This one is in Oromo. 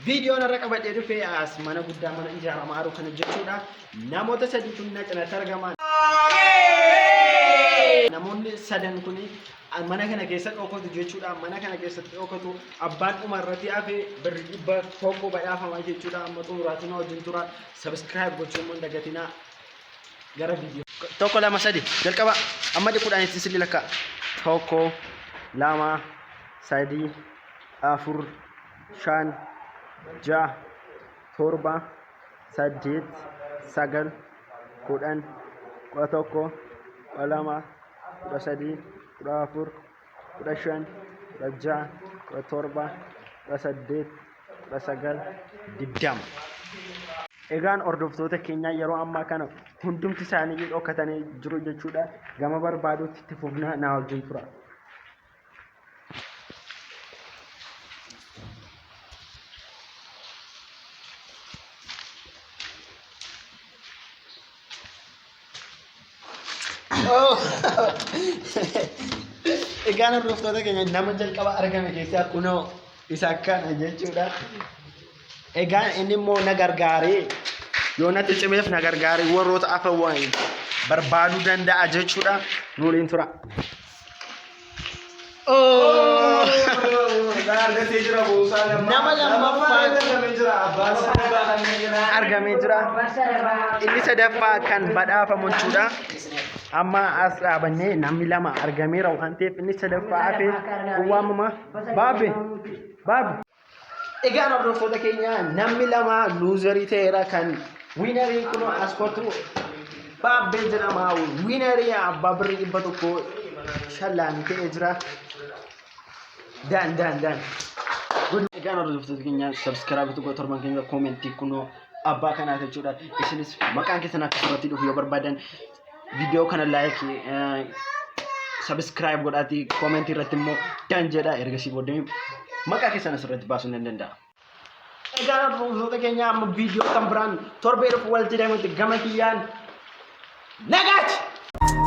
Video na qabadhee dhufee as mana guddaa mana ijaaramaa jiru kana jechuudha. Namoota sadiitu na cinatti argaman. Namoonni sadan kun mana kana keessatti dhokatu jechuudha. Mana kana keessatti dhokatu abbaan umarratti hafee birri 100 badhaafamaa jechuudha. Amma xumuraatiin wajjin tura. Subscribe gochuun mun dagatina gara video. Tokko lama sadi jalqaba amma dhiquudhaan itti silii lakka. Tokko lama sadi afur shan ja torba saddeet sagal kudhan kudha tokko kudha lama kudha sadii kudha afur kudha shan kudha jaha kudha torba kudha saddeet kudha sagal digdama. Egaan hordoftoota keenya yeroo ammaa kana hundumti isaanii dhokatanii jiru jechuudha. Gama barbaadutti itti fufnaa na wajjin tura. Egaan hordoftoota keenya nama jalqaba argame keessaa kunoo isa kana jechuudha. Egaan inni immoo na gargaaree yoo natti cimeef na gargaaree warroota afaan waan barbaaduu danda'a jechuudha. Nuuliin tura. Nama lammaffaan argamee jira. Inni sadaffaa kan badhaafamu jechuudha. Amma as dhaabannee namni lama argameera waan ta'eef inni sadaffaa hafee waamama baabe. Egaan hordoftoota keenya namni lama luuzarii ta'eera kan wiinarii kun as kootu baabee jedhama. Wiinarii abbaa birrii 100 shallaan ta'ee jira. Dan. Egaan hordoftoota keenya subscribe gochuu torban keenya commentii kunoo abbaa kanaa jechuudha. Isinis maqaan keessan akka irratti dhufu yoo barbaadan video kana like subscribe godhaati comment irratti immoo dan jedha ergasii booddee maqaa keessan asirratti baasuu nan danda'a. Egaan hordoftoota keenya amma video kan biraan torbee dhufu walitti deemutti gama kiyyaan nagaatti.